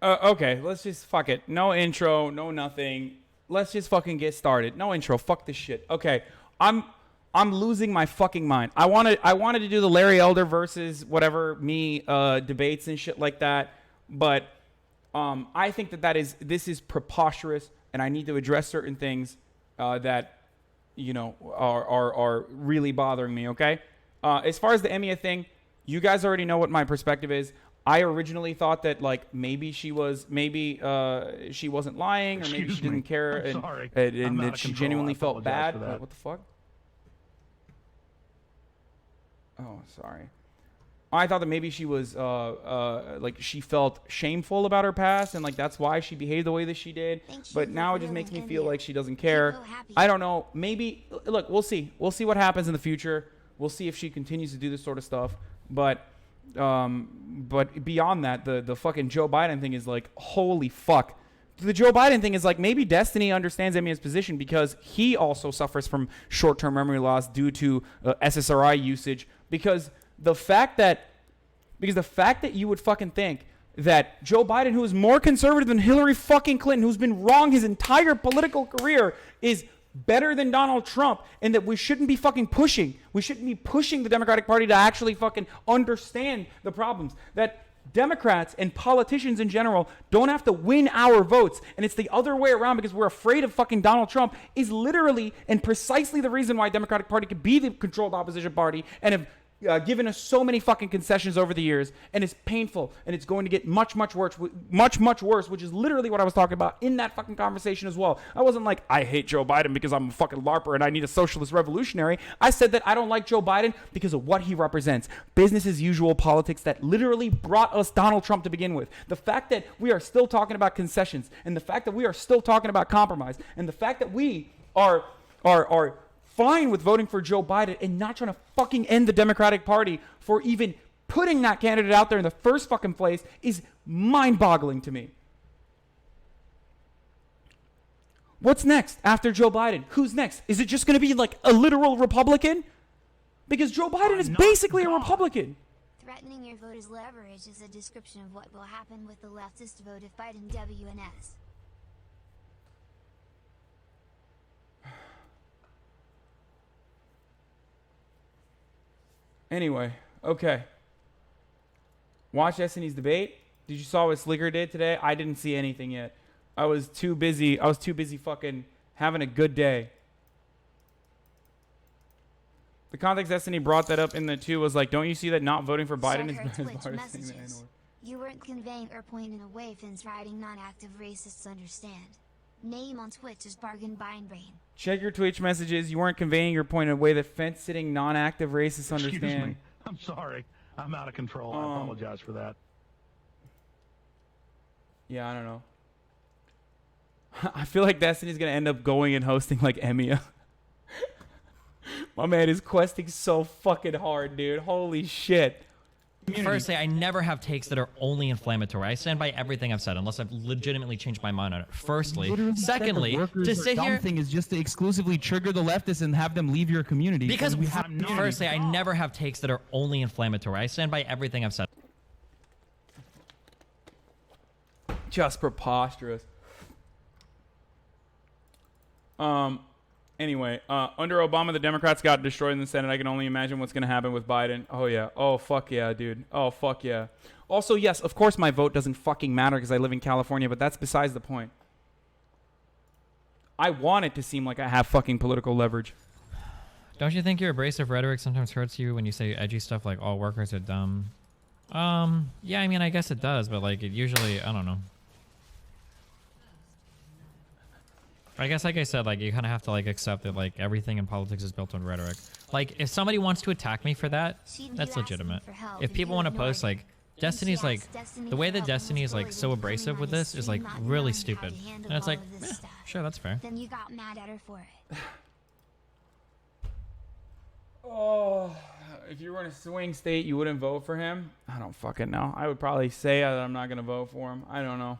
Okay, let's just fuck it. No intro, no nothing. Let's just fucking get started. No intro. Fuck this shit. Okay, I'm I'm losing my fucking mind. I wanted to do the Larry Elder versus whatever me debates and shit like that, but I think this is preposterous, and I need to address certain things that are really bothering me. Okay, as far as the Emia thing, you guys already know what my perspective is. I originally thought that like maybe she wasn't lying, or maybe she didn't care, and that she genuinely felt bad. What the fuck? Oh, sorry. I thought that maybe she was like she felt shameful about her past, and like that's why she behaved the way that she did. But now it just makes me feel like she doesn't care. I don't know. Maybe look, we'll see. We'll see what happens in the future. We'll see if she continues to do this sort of stuff. But beyond that, the fucking Joe Biden thing is like, holy fuck. The Joe Biden thing is like, maybe Destiny understands Emia's position because he also suffers from short-term memory loss due to SSRI usage. Because the fact that you would fucking think that Joe Biden, who is more conservative than Hillary fucking Clinton, who's been wrong his entire political career, is better than Donald Trump, and that we shouldn't be fucking pushing. We shouldn't be pushing the Democratic Party to actually fucking understand the problems. That Democrats and politicians in general don't have to win our votes, and it's the other way around because we're afraid of fucking Donald Trump, is literally and precisely the reason why Democratic Party could be the controlled opposition party and have given us so many fucking concessions over the years, and it's painful, and it's going to get much worse, which is literally what I was talking about in that fucking conversation as well. I wasn't like, I hate Joe Biden because I'm a fucking LARPer and I need a socialist revolutionary. I said that I don't like Joe Biden because of what he represents. Business as usual politics that literally brought us Donald Trump to begin with. The fact that we are still talking about concessions, and the fact that we are still talking about compromise, and the fact that we are fine with voting for Joe Biden and not trying to fucking end the Democratic Party for even putting that candidate out there in the first fucking place is mind-boggling to me. What's next after Joe Biden? Who's next? Is it just going to be like a literal Republican? Because Joe Biden is basically a Republican. Threatening your vote as leverage is a description of what will happen with the leftist vote if Biden WNS. Anyway, okay. Watch Destiny's debate. Did you saw what Slicker did today? I didn't see anything yet. I was too busy fucking having a good day. The context Destiny brought that up in the two was like, don't you see that not voting for Biden is partisan? You weren't conveying or pointing away Finn's writing non-active racists understand. Name on Twitch is Bargain Brain. Check your Twitch messages. You weren't conveying your point in a way that fence-sitting non-active racists understand. Excuse me. I'm sorry. I'm out of control. I apologize for that. Yeah, I don't know. I feel like Destiny's going to end up going and hosting like Emia. My man is questing so fucking hard, dude. Holy shit. Firstly, I never have takes that are only inflammatory. I stand by everything I've said unless I've legitimately changed my mind on it. Firstly. Secondly, to sit here... thing is just to exclusively trigger the leftists and have them leave your community. Because, firstly, I never have takes that are only inflammatory. I stand by everything I've said. Just preposterous. Anyway, under Obama, the Democrats got destroyed in the Senate. I can only imagine what's going to happen with Biden. Oh, yeah. Oh, fuck yeah, dude. Oh, fuck yeah. Also, yes, of course my vote doesn't fucking matter because I live in California, but that's besides the point. I want it to seem like I have fucking political leverage. Don't you think your abrasive rhetoric sometimes hurts you when you say edgy stuff like all workers are dumb? Yeah, I mean, I guess it does, but like it usually, I don't know. I guess, like I said, like you kind of have to like accept that like everything in politics is built on rhetoric. Like if somebody wants to attack me for that, that's legitimate. If people want to post like Destiny's like the way that Destiny is like so abrasive with this is like really stupid, and it's like, sure, that's fair. Then you got mad at her for it. Oh, if you were in a swing state, you wouldn't vote for him? I don't fucking know. I would probably say that I'm not gonna vote for him. I don't know.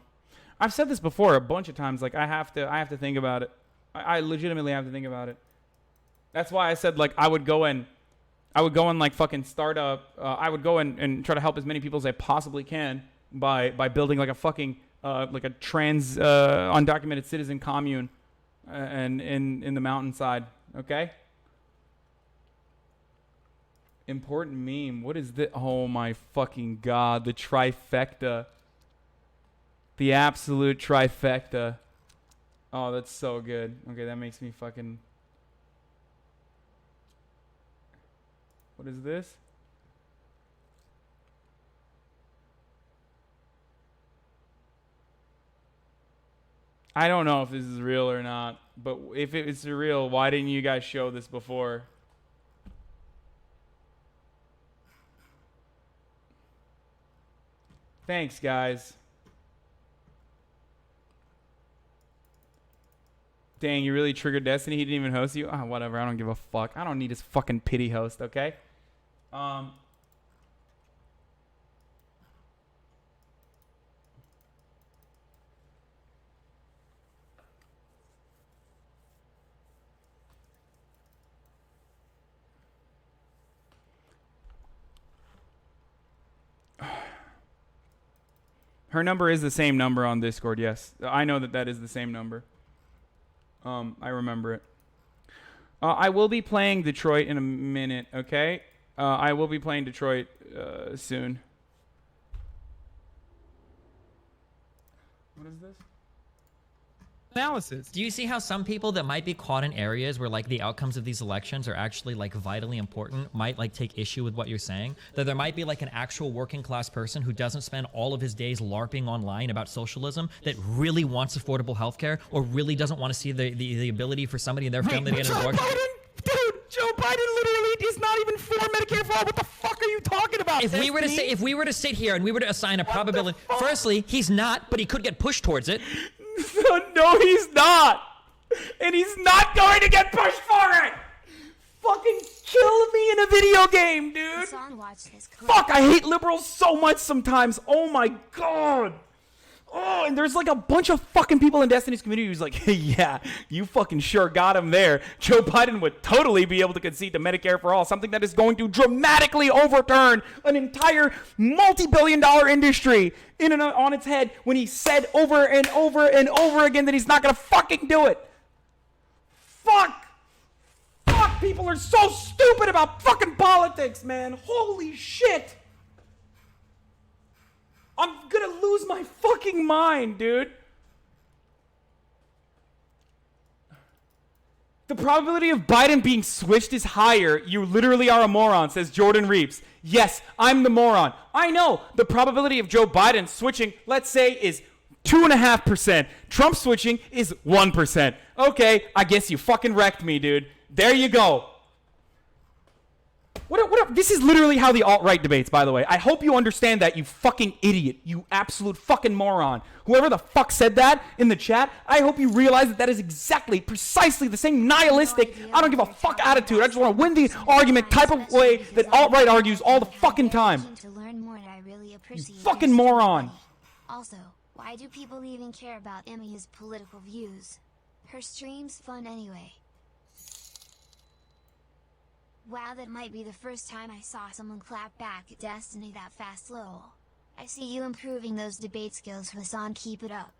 I've said this before a bunch of times. Like I have to think about it. I legitimately have to think about it. That's why I said like I would go and like fucking start up. I would go and try to help as many people as I possibly can by building like a fucking like a trans undocumented citizen commune, and in the mountainside. Okay. Important meme. What is this? Oh my fucking god! The trifecta. The absolute trifecta. Oh, that's so good. Okay, that makes me fucking. What is this? I don't know if this is real or not, but if it's real, why didn't you guys show this before? Thanks, guys. Dang, you really triggered Destiny? He didn't even host you? Ah, whatever. I don't give a fuck. I don't need his fucking pity host, okay? Her number is the same number on Discord, yes. I know that is the same number. I remember it. I will be playing Detroit in a minute, okay? I will be playing Detroit soon. What is this? Analysis. Do you see how some people that might be caught in areas where like the outcomes of these elections are actually like vitally important might like take issue with what you're saying? That there might be like an actual working class person who doesn't spend all of his days LARPing online about socialism that really wants affordable healthcare or really doesn't want to see the ability for somebody in their family to get an abortion. Dude, Joe Biden literally is not even for Medicare for all. What the fuck are you talking about? If we were to sit here and we were to assign a probability, firstly, he's not, but he could get pushed towards it. No, he's not. And he's not going to get pushed for it. Fucking kill me in a video game, dude. Fuck, I hate liberals so much sometimes. Oh my god. Oh, and there's like a bunch of fucking people in Destiny's community who's like, hey, yeah, you fucking sure got him there. Joe Biden would totally be able to concede to Medicare for all, something that is going to dramatically overturn an entire multi-billion-dollar industry on its head when he said over and over and over again that he's not going to fucking do it. Fuck. Fuck, people are so stupid about fucking politics, man. Holy shit. I'm gonna lose my fucking mind, dude. The probability of Biden being switched is higher. You literally are a moron, says Jordan Reeves. Yes, I'm the moron. I know the probability of Joe Biden switching, let's say, is 2.5%. Trump switching is 1%. Okay, I guess you fucking wrecked me, dude. There you go. What? This is literally how the alt-right debates, by the way. I hope you understand that, you fucking idiot. You absolute fucking moron. Whoever the fuck said that in the chat, I hope you realize that is precisely the same nihilistic, I don't give a fuck attitude. I just want to win the argument type of way that alt-right argues all the fucking time. You fucking moron. Also, why do people even care about Emi's political views? Her stream's fun anyway. Wow, that might be the first time I saw someone clap back at Destiny that fast, lol. I see you improving those debate skills, Hassan. Keep it up.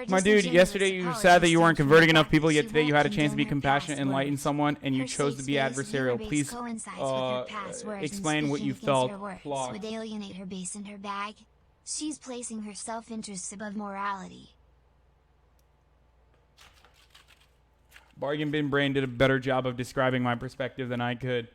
My dude, yesterday you said that you weren't converting enough people, yet today you had a chance to be compassionate and enlighten someone, and you chose to be adversarial. Please explain what you felt. Would alienate her base in her bag. She's placing her self-interests above morality. Bargain Bin Brain did a better job of describing my perspective than I could,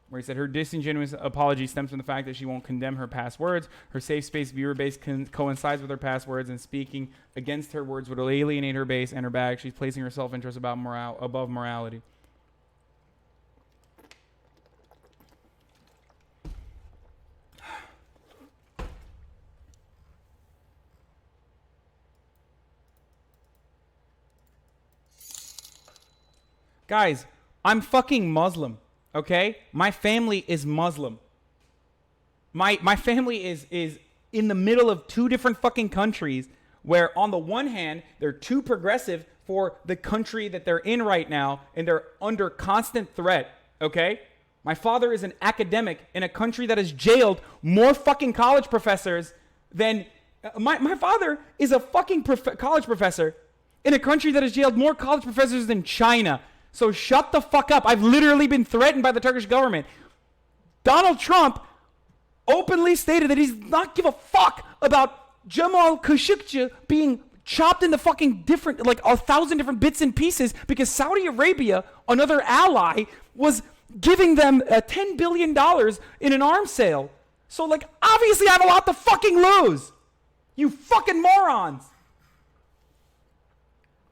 where he said her disingenuous apology stems from the fact that she won't condemn her past words. Her safe space viewer base coincides with her past words, and speaking against her words would alienate her base and her bag. She's placing her self-interest above morality. Guys, I'm fucking Muslim. Okay? My family is Muslim. My family is in the middle of two different fucking countries where on the one hand, they're too progressive for the country that they're in right now, and they're under constant threat, okay? My father is an academic in a country that has jailed more fucking college professors than... My father is a fucking college professor in a country that has jailed more college professors than China. So shut the fuck up. I've literally been threatened by the Turkish government. Donald Trump openly stated that he's not give a fuck about Jamal Khashoggi being chopped into fucking different, like 1,000 different bits and pieces because Saudi Arabia, another ally, was giving them $10 billion in an arms sale. So, like, obviously I have a lot to fucking lose. You fucking morons.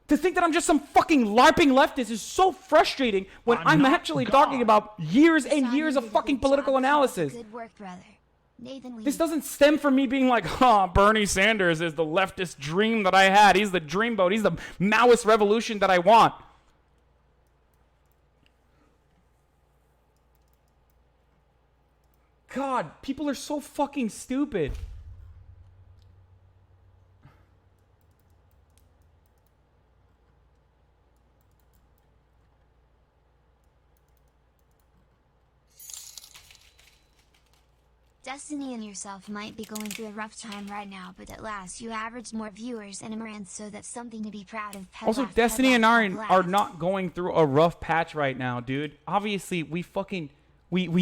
To think that I'm just some fucking LARPing leftist is so frustrating when I'm actually talking about years and years of fucking political analysis. Good work, brother. Nathan, This doesn't stem from me being like, Bernie Sanders is the leftist dream that I had. He's the dreamboat. He's the Maoist revolution that I want. God, people are so fucking stupid. Destiny and yourself might be going through a rough time right now, but at last you averaged more viewers and Amaranth, so that's something to be proud of. Also, Destiny and Aaron are not going through a rough patch right now, dude. Obviously, we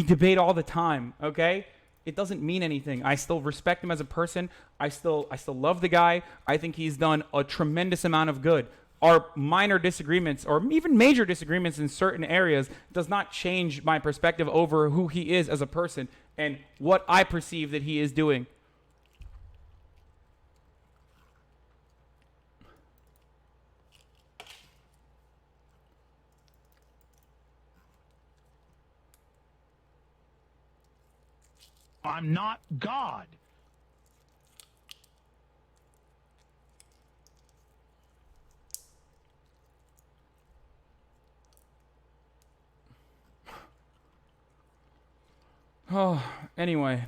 debate all the time, okay? It doesn't mean anything. I still respect him as a person. I still love the guy. I think he's done a tremendous amount of good. Our minor disagreements or even major disagreements in certain areas does not change my perspective over who he is as a person and what I perceive that he is doing. I'm not God. Oh, anyway.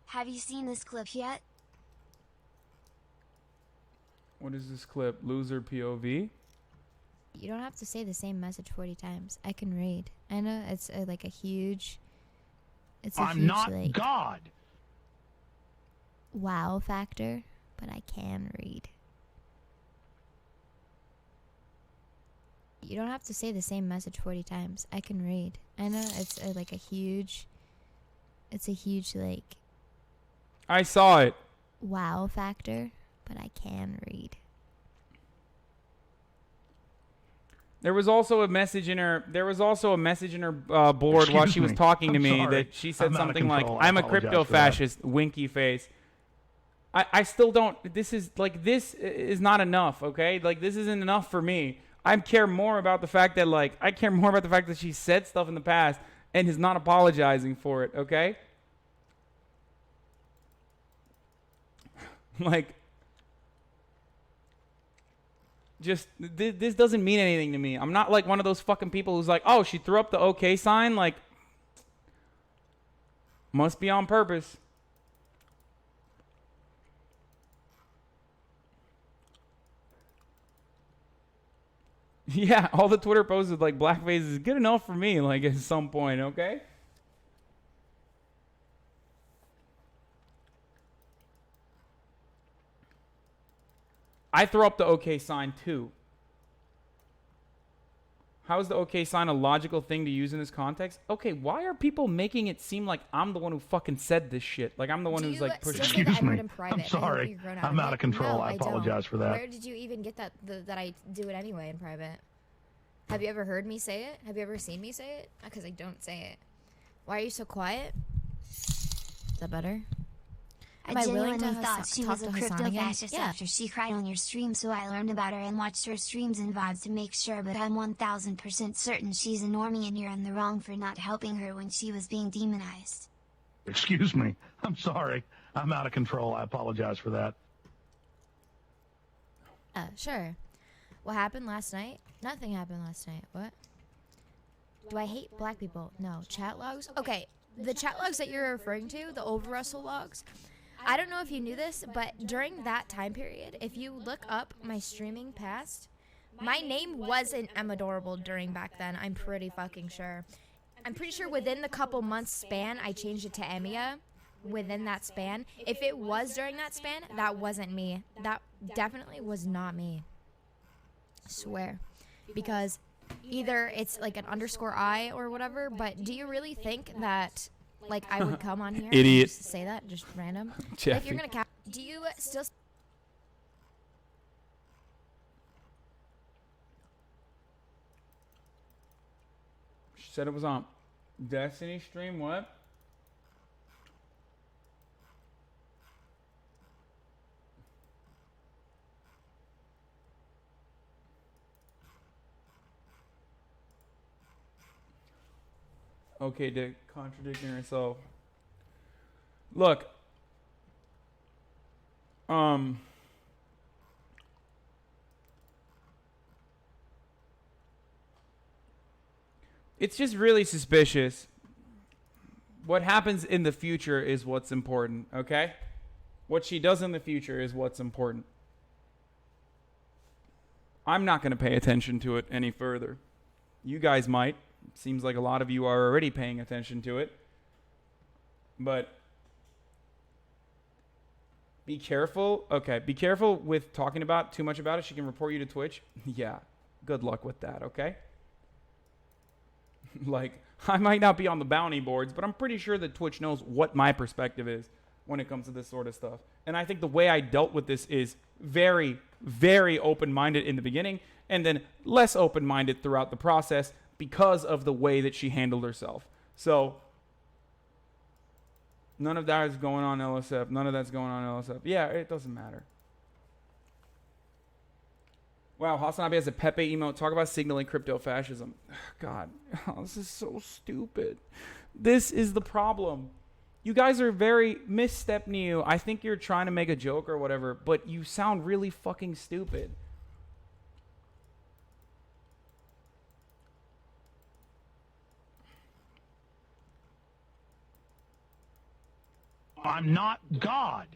Have you seen this clip yet? What is this clip? Loser POV? You don't have to say the same message 40 times. I can read. I know it's like a huge... It's a I'm huge, not like, God. wow factor, but I can read. You don't have to say the same message 40 times. I can read. I know it's like a huge... It's a huge, like... I saw it. wow factor, but I can read. There was also a message in her. Board while she was talking to me that she said something like, "I'm a crypto fascist." Winky face. I still don't. This is not enough. Okay, like this isn't enough for me. I care more about the fact that she said stuff in the past and is not apologizing for it. Okay. Like. Just, this doesn't mean anything to me. I'm not like one of those fucking people who's like, oh, she threw up the okay sign. Like, must be on purpose. Yeah, all the Twitter posts with like blackface is good enough for me, like at some point, okay? I throw up the okay sign too. How is the okay sign a logical thing to use in this context? Okay, why are people making it seem like I'm the one who fucking said this shit? Like I'm the one who's like pushing. Excuse me. I'm sorry. I'm out of control. No, I apologize for that. Where did you even get that I do it anyway in private? Have you ever heard me say it? Have you ever seen me say it? Because I don't say it. Why are you so quiet? Is that better? I genuinely thought she was a crypto fascist after she cried on your stream, so I learned about her and watched her streams and VODs to make sure, but I'm 1000% certain she's a normie and you're in the wrong for not helping her when she was being demonized. Excuse me. I'm sorry. I'm out of control. I apologize for that. Sure. What happened last night? Nothing happened last night. What? Do I hate black people? No. Chat logs? Okay, the chat logs that you're referring to, the Over Russell logs, I don't know if you knew this, but during that time period, if you look up my streaming past, my name wasn't Adorable during back then. I'm pretty fucking sure. I'm pretty sure within the couple months span, I changed it to Emia. Within that span. If it was during that span, that wasn't me. That definitely was not me. I swear. Because either it's like an _I or whatever, but do you really think that like I would come on here Idiot. and just say that just random? Jeffy. Like you're gonna do you still She said it was on Destiny stream. What? Okay, Dick, contradicting herself. Look, it's just really suspicious. What happens in the future is what's important, okay? What she does in the future is what's important. I'm not going to pay attention to it any further. You guys might. Seems like a lot of you are already paying attention to it. But be careful. Okay, be careful with talking about too much about it. She can report you to Twitch. Yeah, good luck with that, okay? Like, I might not be on the bounty boards, but I'm pretty sure that Twitch knows what my perspective is when it comes to this sort of stuff. And I think the way I dealt with this is very, very open-minded in the beginning and then less open-minded throughout the process because of the way that she handled herself. So none of that is going on LSF. None of that's going on LSF. Yeah, it doesn't matter. Wow, Hasanabe has a Pepe emote. Talk about signaling crypto fascism. God, this is so stupid. This is the problem. You guys are very misstep Neo. I think you're trying to make a joke or whatever, but you sound really fucking stupid. I'm not God.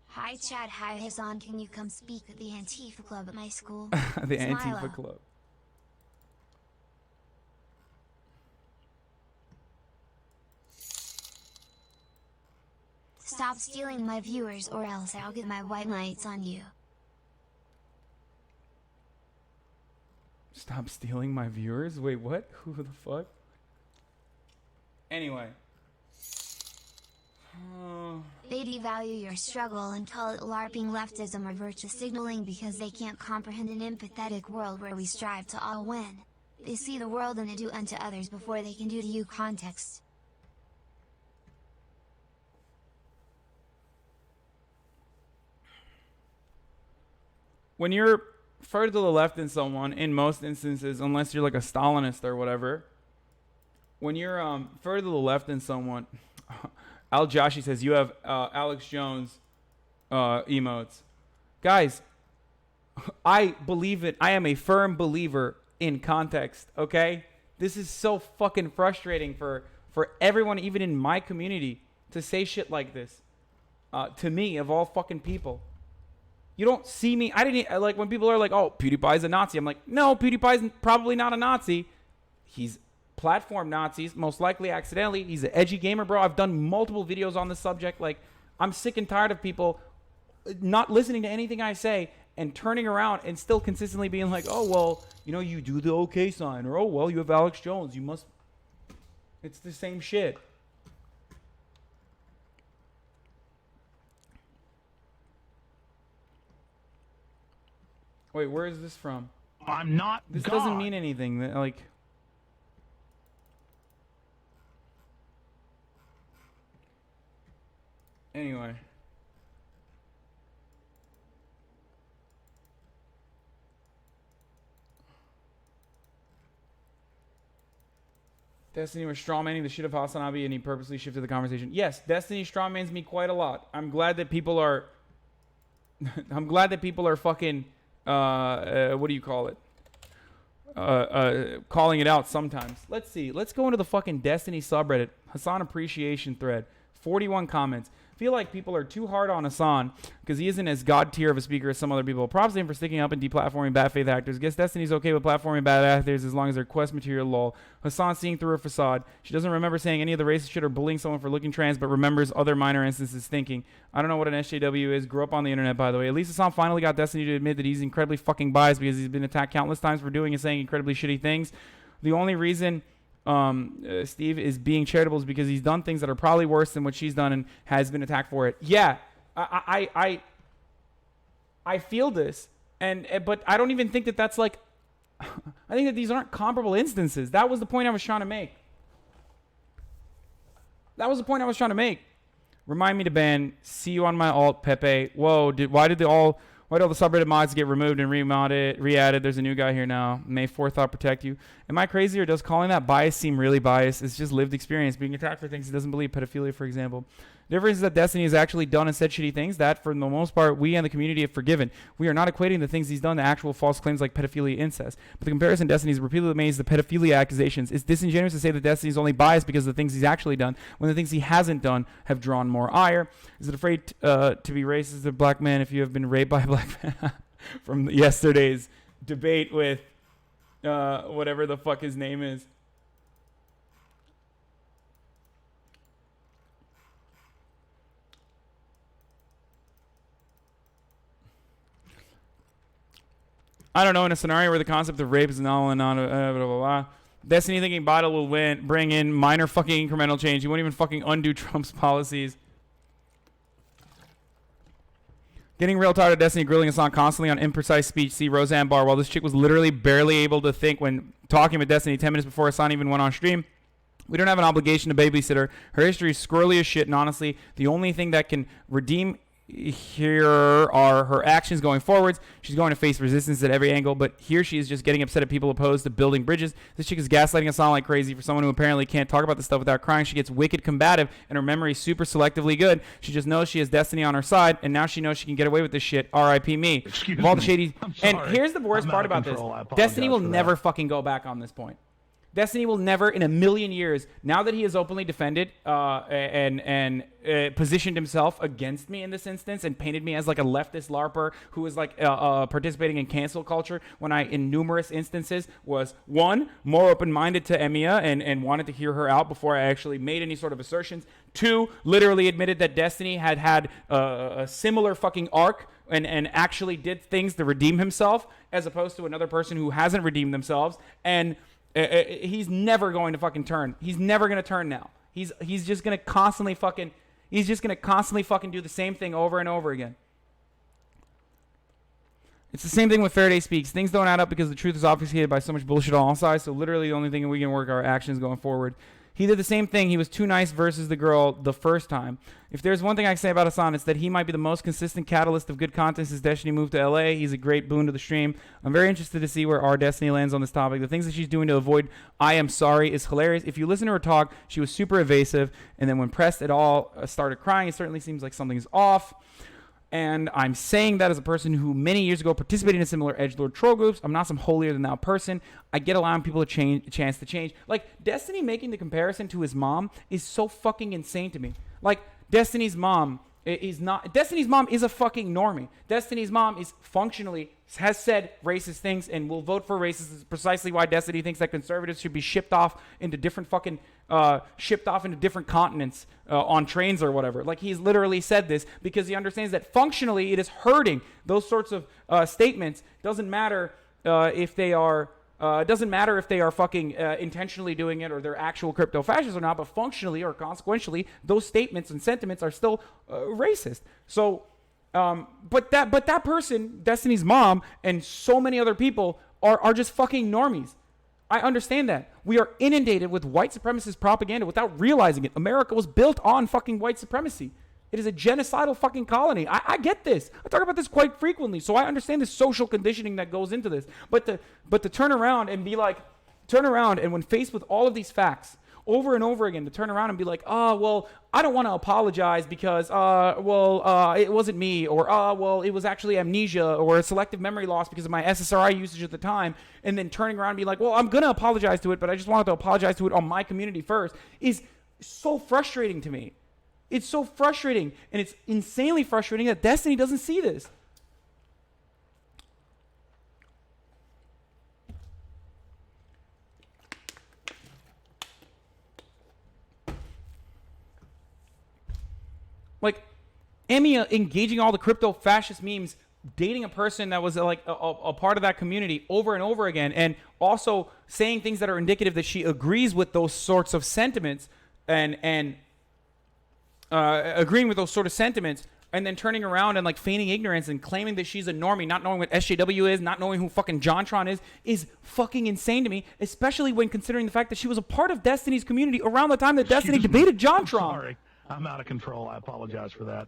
Hi Chad, hi Hassan, can you come speak at the Antifa Club at my school? The Smilo. Antifa Club. Stop stealing my viewers or else I'll get my white knights on you. Stop stealing my viewers? Wait, what? Who the fuck? Anyway. They devalue your struggle and call it LARPing leftism or virtue signaling because they can't comprehend an empathetic world where we strive to all win. They see the world in a do unto others before they can do to you context. When you're further to the left than someone, in most instances, unless you're like a Stalinist or whatever, when you're further to the left than someone, Al Joshi says you have Alex Jones emotes. Guys, I believe it. I am a firm believer in context, okay? This is so fucking frustrating for everyone, even in my community, to say shit like this to me, of all fucking people. You don't see me. I didn't like when people are like, "Oh, PewDiePie's a Nazi." I'm like, "No, PewDiePie's probably not a Nazi. He's platform Nazis, most likely accidentally. He's an edgy gamer, bro. I've done multiple videos on the subject. Like, I'm sick and tired of people not listening to anything I say and turning around and still consistently being like, "Oh, well, you know, you do the OK sign," or "Oh, well, you have Alex Jones. You must." It's the same shit. Wait, where is this from? I'm not This God. doesn't mean anything. Like, anyway. Destiny was strawmanning the shit of Hasanabe and he purposely shifted the conversation. Yes, Destiny strawmans me quite a lot. I'm glad that people are I'm glad that people are fucking what do you call it? calling it out sometimes. Let's see. Let's go into the fucking Destiny subreddit. Hassan appreciation thread. 41 comments. Feel like people are too hard on Hassan because he isn't as god tier of a speaker as some other people. Props to him for sticking up and deplatforming bad faith actors. Guess Destiny's okay with platforming bad actors as long as they're quest material, lol. Hassan seeing through her facade. She doesn't remember saying any of the racist shit or bullying someone for looking trans, but remembers other minor instances thinking. I don't know what an SJW is. Grew up on the internet, by the way. At least Hassan finally got Destiny to admit that he's incredibly fucking biased because he's been attacked countless times for doing and saying incredibly shitty things. The only reason Steve is being charitable is because he's done things that are probably worse than what she's done and has been attacked for it. Yeah, I feel this, but I don't even think that that's like. I think that these aren't comparable instances. That was the point I was trying to make. Remind me to ban. See you on my alt, Pepe. Whoa, why did all the subreddit mods get removed and re-added? There's a new guy here now. May 4th thought protect you. Am I crazy or does calling that bias seem really biased? It's just lived experience. Being attacked for things he doesn't believe, pedophilia, for example. The difference is that Destiny has actually done and said shitty things that, for the most part, we and the community have forgiven. We are not equating the things he's done to actual false claims like pedophilia, incest. But the comparison Destiny's repeatedly made is the pedophilia accusations. It's disingenuous to say that Destiny is only biased because of the things he's actually done, when the things he hasn't done have drawn more ire. Is it afraid to be racist to black men if you have been raped by a black man? From yesterday's debate with whatever the fuck his name is. I don't know, in a scenario where the concept of rape is null and non blah, blah, blah. Destiny thinking Bottle will bring in minor fucking incremental change. He won't even fucking undo Trump's policies. Getting real tired of Destiny grilling Hassan constantly on imprecise speech. See Roseanne Barr. While this chick was literally barely able to think when talking with Destiny 10 minutes before Hassan even went on stream. We don't have an obligation to babysit her. Her history is squirrely as shit, and honestly, the only thing that can redeem here are her actions going forwards. She's going to face resistance at every angle, but here she is just getting upset at people opposed to building bridges. This chick is gaslighting us all like crazy. For someone who apparently can't talk about this stuff without crying, she gets wicked combative, and her memory is super selectively good. She just knows she has Destiny on her side, and now she knows she can get away with this shit. R.I.P. me. Excuse of all me. the shady. And here's the worst I'm part out about of this. control. I apologize Destiny will for that. never fucking go back on this point. Destiny will never in a million years, now that he has openly defended and positioned himself against me in this instance and painted me as like a leftist LARPer who is like participating in cancel culture, when I, in numerous instances, was, one, more open-minded to Emiya and wanted to hear her out before I actually made any sort of assertions. Two, literally admitted that Destiny had a similar fucking arc and actually did things to redeem himself, as opposed to another person who hasn't redeemed themselves. And he's never going to fucking turn. He's never going to turn now. He's just going to constantly fucking do the same thing over and over again. It's the same thing with Faraday Speaks. Things don't add up because the truth is obfuscated by so much bullshit on all sides. So literally the only thing we can work are actions going forward. He did the same thing. He was too nice versus the girl the first time. If there's one thing I can say about Hassan, it's that he might be the most consistent catalyst of good content since Destiny moved to LA. He's a great boon to the stream. I'm very interested to see where our Destiny lands on this topic. The things that she's doing to avoid I am sorry is hilarious. If you listen to her talk, she was super evasive, and then when pressed at all, started crying. It certainly seems like something's off. And I'm saying that as a person who many years ago participated in similar edgelord troll groups. I'm not some holier-than-thou person. I get allowing people a chance to change. Like, Destiny making the comparison to his mom is so fucking insane to me. Like, Destiny's mom is not... Destiny's mom is a fucking normie. Destiny's mom is functionally... has said racist things and will vote for racists. Is precisely why Destiny thinks that conservatives should be shipped off into different fucking... shipped off into different continents on trains or whatever. Like, he's literally said this because he understands that functionally it is hurting. Those sorts of statements doesn't matter if they are fucking intentionally doing it or they're actual crypto fascists or not, but functionally or consequentially those statements and sentiments are still racist. So but that person, Destiny's mom, and so many other people are just fucking normies. I understand that. We are inundated with white supremacist propaganda without realizing it. America was built on fucking white supremacy. It is a genocidal fucking colony. I get this. I talk about this quite frequently, so I understand the social conditioning that goes into this. But to turn around and be like, and when faced with all of these facts, over and over again to turn around and be like, oh, well, I don't want to apologize because, it wasn't me, or, well, it was actually amnesia or a selective memory loss because of my SSRI usage at the time, and then turning around and be like, well, I'm going to apologize to it, but I just wanted to apologize to it on my community first, is so frustrating to me. It's so frustrating, and it's insanely frustrating that Destiny doesn't see this. Like, Emi engaging all the crypto fascist memes, dating a person that was like a part of that community over and over again, and also saying things that are indicative that she agrees with those sorts of sentiments, and agreeing with those sort of sentiments, and then turning around and like feigning ignorance and claiming that she's a normie, not knowing what SJW is, not knowing who fucking JonTron is fucking insane to me, especially when considering the fact that she was a part of Destiny's community around the time that Destiny debated JonTron. I'm sorry. I'm out of control. I apologize for that.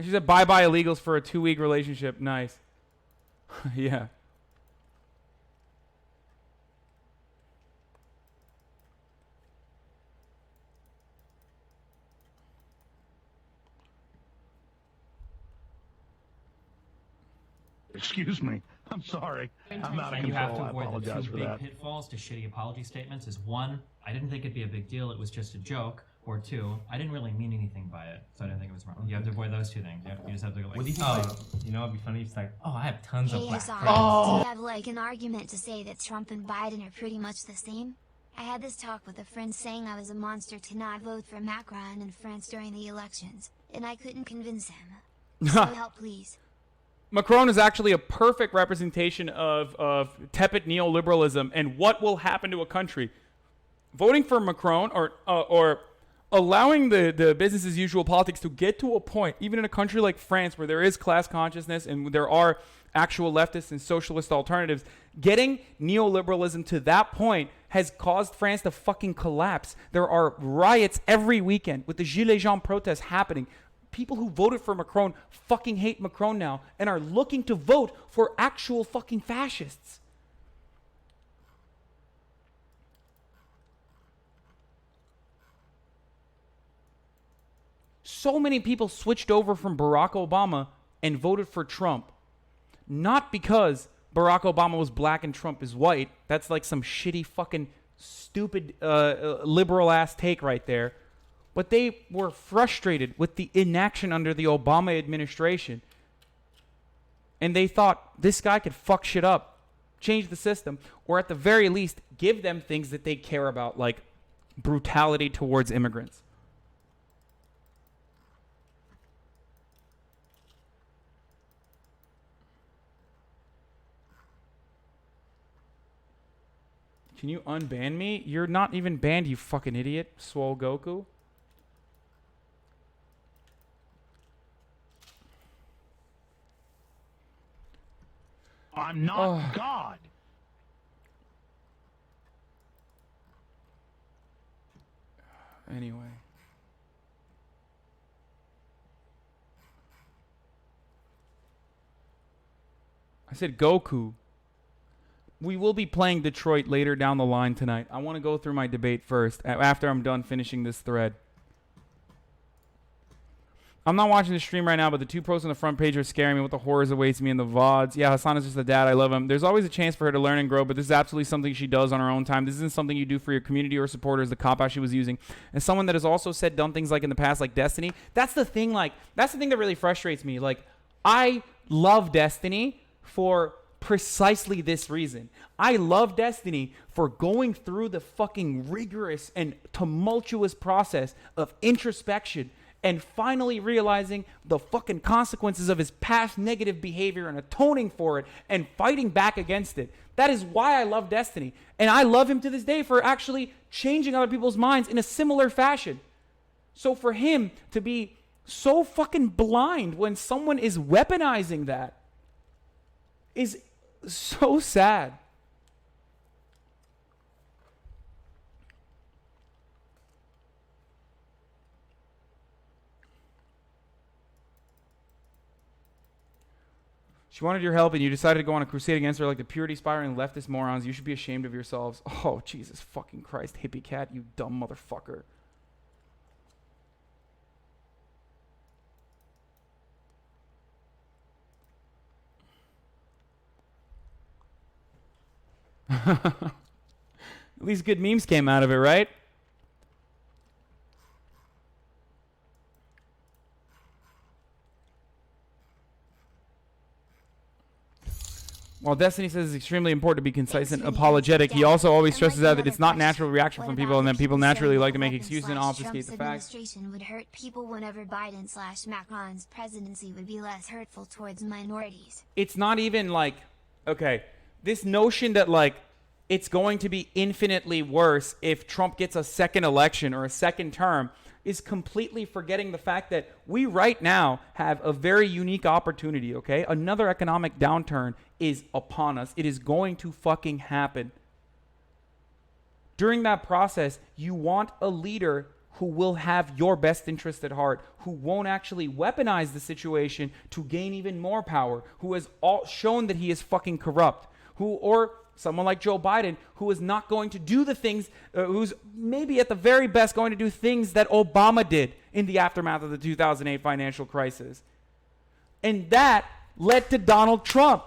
She said bye-bye illegals for a 2-week relationship. Nice. Yeah. Excuse me. I'm sorry. I'm out of And you have control. to I avoid the apologize two for big that. pitfalls to shitty apology statements. Is one, I didn't think it'd be a big deal. It was just a joke. Or two, I didn't really mean anything by it, so I didn't think it was wrong. You have to avoid those two things. You just have to go like, What do you think? Like, you know, it'd be funny. It's like, oh, I have tons of Hey black Hassan, friends. do you have like an argument to say that Trump and Biden are pretty much the same? I had this talk with a friend saying I was a monster to not vote for Macron in France during the elections, and I couldn't convince him. So help please. Macron is actually a perfect representation of tepid neoliberalism and what will happen to a country. Voting for Macron or allowing the business as usual politics to get to a point, even in a country like France where there is class consciousness and there are actual leftist and socialist alternatives, getting neoliberalism to that point has caused France to fucking collapse. There are riots every weekend with the Gilets Jaunes protests happening. People who voted for Macron fucking hate Macron now and are looking to vote for actual fucking fascists. So many people switched over from Barack Obama and voted for Trump. Not because Barack Obama was black and Trump is white. That's like some shitty fucking stupid liberal ass take right there. But they were frustrated with the inaction under the Obama administration. And they thought this guy could fuck shit up, change the system, or at the very least give them things that they care about, like brutality towards immigrants. Can you unban me? You're not even banned, you fucking idiot. Swole Goku. I'm not God. Anyway. I said Goku. We will be playing Detroit later down the line tonight. I want to go through my debate first, after I'm done finishing this thread. I'm not watching the stream right now, but the two posts on the front page are scaring me. What the horrors awaits me in the VODs. Yeah, Hassan is just a dad. I love him. There's always a chance for her to learn and grow, but this is absolutely something she does on her own time. This isn't something you do for your community or supporters, the cop-out she was using. And someone that has also said dumb things like in the past, like Destiny, that's the thing that really frustrates me. Like, I love Destiny for precisely this reason. I love Destiny for going through the fucking rigorous and tumultuous process of introspection and finally realizing the fucking consequences of his past negative behavior and atoning for it and fighting back against it. That is why I love Destiny. And I love him to this day for actually changing other people's minds in a similar fashion. So for him to be so fucking blind when someone is weaponizing that is so sad. She wanted your help, and you decided to go on a crusade against her like the purity-aspiring leftist morons. You should be ashamed of yourselves. Oh, Jesus fucking Christ, hippie cat, you dumb motherfucker. At least good memes came out of it, right? While Destiny says it's extremely important to be concise and apologetic, he also always stresses out that it's not natural reaction from people and that people naturally like to make excuses and obfuscate the facts. Administration would hurt people whenever Biden/Macron's presidency would be less hurtful towards minorities. It's not even like, okay, this notion that like it's going to be infinitely worse if Trump gets a second election or a second term is completely forgetting the fact that we right now have a very unique opportunity, okay? Another economic downturn is upon us. It is going to fucking happen. During that process, you want a leader who will have your best interest at heart, who won't actually weaponize the situation to gain even more power, who has shown that he is fucking corrupt, or someone like Joe Biden, who is not going to do the things, who's maybe at the very best going to do things that Obama did in the aftermath of the 2008 financial crisis. And that led to Donald Trump.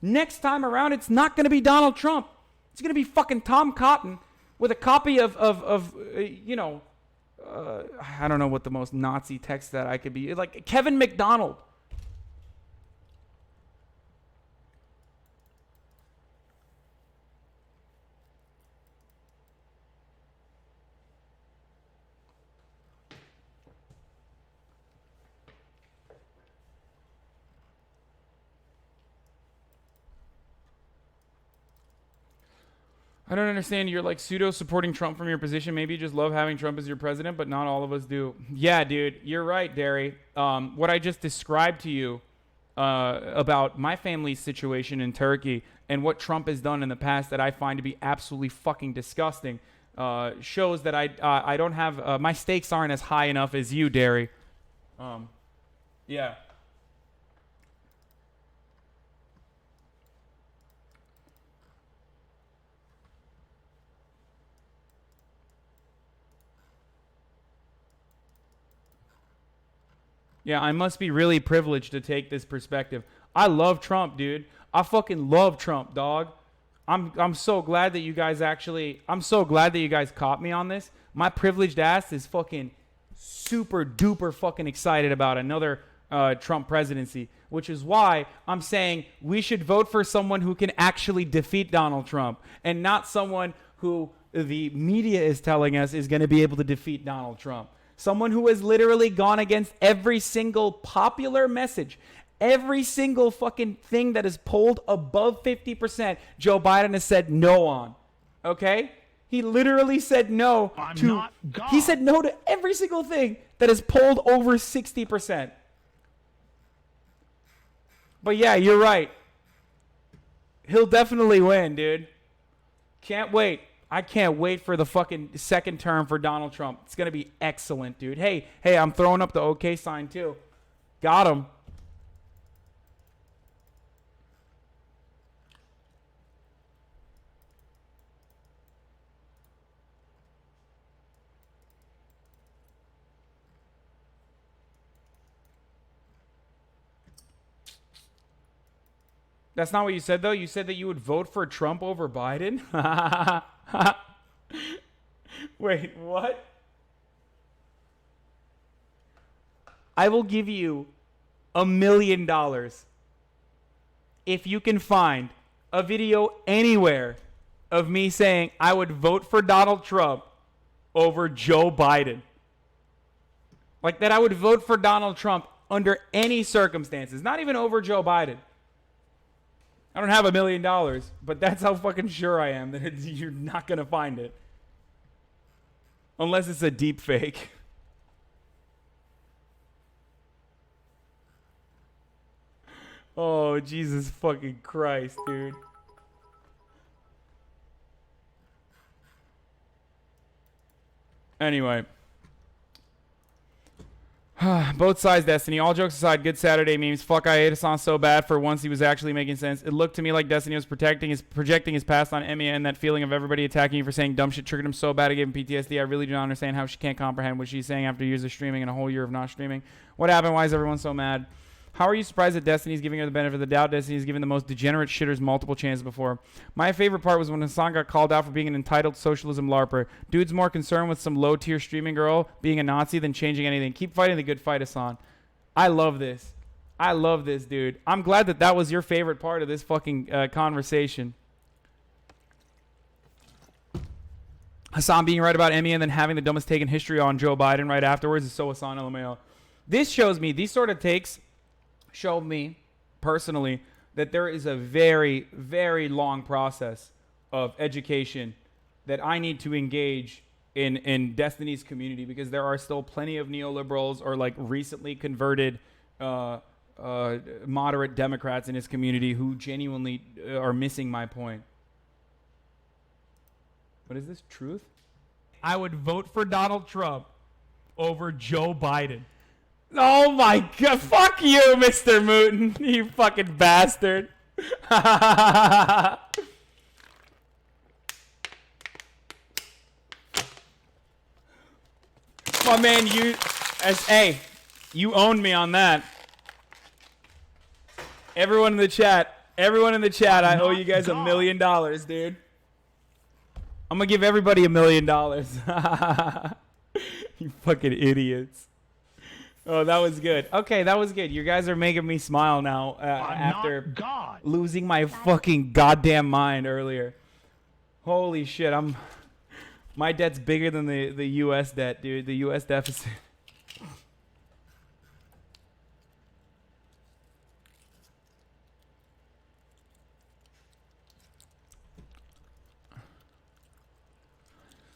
Next time around, it's not going to be Donald Trump. It's going to be fucking Tom Cotton with a copy of I don't know what the most Nazi text that I could be, like Kevin McDonald. I don't understand. You're like pseudo supporting Trump from your position. Maybe you just love having Trump as your president, but not all of us do. Yeah, dude, you're right, Derry. What I just described to you about my family's situation in Turkey and what Trump has done in the past that I find to be absolutely fucking disgusting shows that I don't have my stakes aren't as high enough as you, Derry. Yeah. Yeah, I must be really privileged to take this perspective. I love Trump, dude. I fucking love Trump, dog. I'm so glad that you guys caught me on this. My privileged ass is fucking super duper fucking excited about another Trump presidency, which is why I'm saying we should vote for someone who can actually defeat Donald Trump and not someone who the media is telling us is going to be able to defeat Donald Trump. Someone who has literally gone against every single popular message, every single fucking thing that is polled above 50%, Joe Biden has said no on. Okay? He literally said no he said no to every single thing that is polled over 60%. But yeah, you're right. He'll definitely win, dude. Can't wait. I can't wait for the fucking second term for Donald Trump. It's going to be excellent, dude. Hey, I'm throwing up the okay sign too. Got him. That's not what you said, though. You said that you would vote for Trump over Biden? Wait, what? I will give you $1 million if you can find a video anywhere of me saying I would vote for Donald Trump over Joe Biden. Like that I would vote for Donald Trump under any circumstances, not even over Joe Biden. I don't have $1 million, but that's how fucking sure I am that you're not going to find it. Unless it's a deep fake. Oh, Jesus fucking Christ, dude. Anyway. Both sides, Destiny. All jokes aside, good Saturday memes. Fuck, I hate Hassan so bad. For once, he was actually making sense. It looked to me like Destiny was projecting his past on Emiya, and that feeling of everybody attacking you for saying dumb shit triggered him so bad it gave him PTSD. I really do not understand how she can't comprehend what she's saying after years of streaming and a whole year of not streaming. What happened? Why is everyone so mad? How are you surprised that Destiny's giving her the benefit of the doubt? Destiny's given the most degenerate shitters multiple chances before. My favorite part was when Hassan got called out for being an entitled socialism LARPer. Dude's more concerned with some low-tier streaming girl being a Nazi than changing anything. Keep fighting the good fight, Hassan. I love this. I love this, dude. I'm glad that that was your favorite part of this fucking conversation. Hassan being right about Emmy and then having the dumbest take in history on Joe Biden right afterwards is so Hassan LMAO. This shows me, these sort of takes show me personally that there is a very, very long process of education that I need to engage in Destiny's community, because there are still plenty of neoliberals or like recently converted moderate Democrats in his community who genuinely are missing my point. What is this? Truth? I would vote for Donald Trump over Joe Biden. Oh my god, fuck you, Mr. Mooten, you fucking bastard. My man, you owned me on that. Everyone in the chat, I owe you guys $1 million, dude. I'm gonna give everybody $1 million. You fucking idiots. Oh, that was good. Okay, that was good. You guys are making me smile now after losing my fucking goddamn mind earlier. Holy shit, my debt's bigger than the U.S. debt, dude. The U.S. deficit.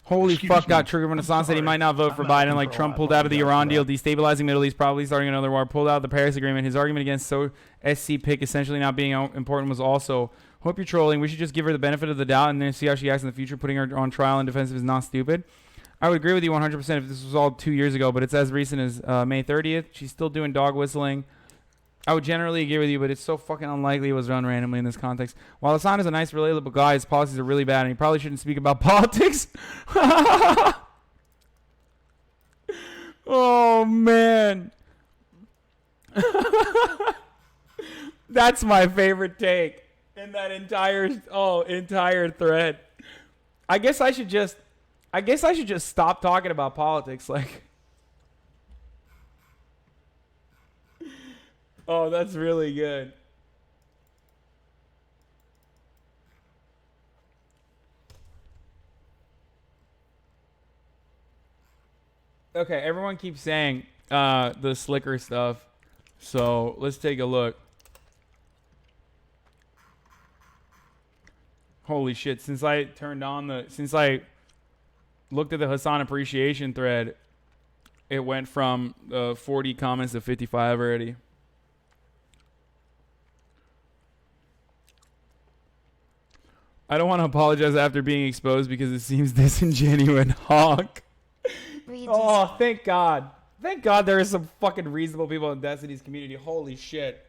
Holy fuck, got triggered when Hassan said he might not vote for Biden, like Trump pulled out of the Iran deal, destabilizing Middle East, probably starting another war, pulled out of the Paris Agreement. His argument against SC pick essentially not being important was also, hope you're trolling. We should just give her the benefit of the doubt and then see how she acts in the future. Putting her on trial in defensive is not stupid. I would agree with you 100% if this was all 2 years ago, but it's as recent as May 30th. She's still doing dog whistling. I would generally agree with you, but it's so fucking unlikely it was done randomly in this context. While Hassan is a nice, relatable guy, his policies are really bad, and he probably shouldn't speak about politics. Oh, man. That's my favorite take in that entire thread. I guess I should just stop talking about politics, like. Oh, that's really good. Okay, everyone keeps saying the slicker stuff, so let's take a look. Holy shit, since I looked at the Hassan appreciation thread, it went from 40 comments to 55 already. I don't want to apologize after being exposed because it seems disingenuous. Honk. Oh, thank God. Thank God there are some fucking reasonable people in Destiny's community. Holy shit.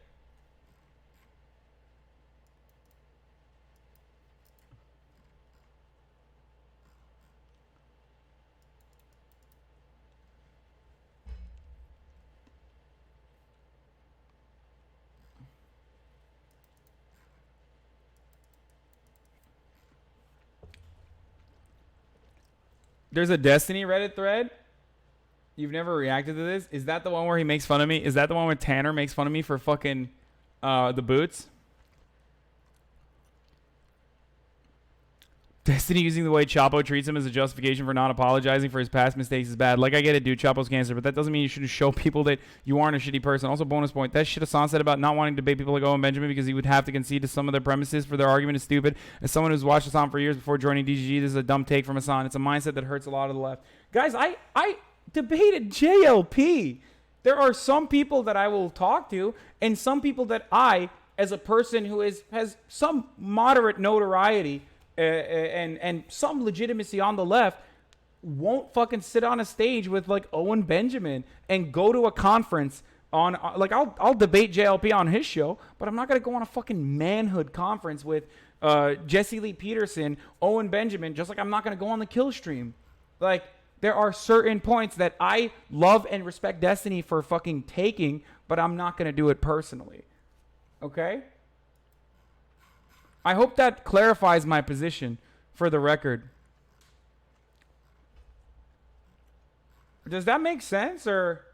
There's a Destiny Reddit thread. You've never reacted to this? Is that the one where he makes fun of me? Is that the one where Tanner makes fun of me for fucking the boots? Destiny using the way Chapo treats him as a justification for not apologizing for his past mistakes is bad. Like, I get it, dude. Chapo's cancer, but that doesn't mean you shouldn't show people that you aren't a shitty person. Also, bonus point, that shit Hassan said about not wanting to debate people like Owen Benjamin because he would have to concede to some of their premises for their argument is stupid. As someone who's watched Hassan for years before joining DGG, this is a dumb take from Hassan. It's a mindset that hurts a lot of the left. Guys, I debated JLP. There are some people that I will talk to, and some people that I, as a person who has some moderate notoriety, and some legitimacy on the left, won't fucking sit on a stage with like Owen Benjamin and go to a conference on like I'll debate JLP on his show, but I'm not gonna go on a fucking manhood conference with Jesse Lee Peterson, Owen Benjamin, just like I'm not gonna go on the kill stream. Like, there are certain points that I love and respect Destiny for fucking taking, but I'm not gonna do it personally. Okay? I hope that clarifies my position for the record. Does that make sense, or?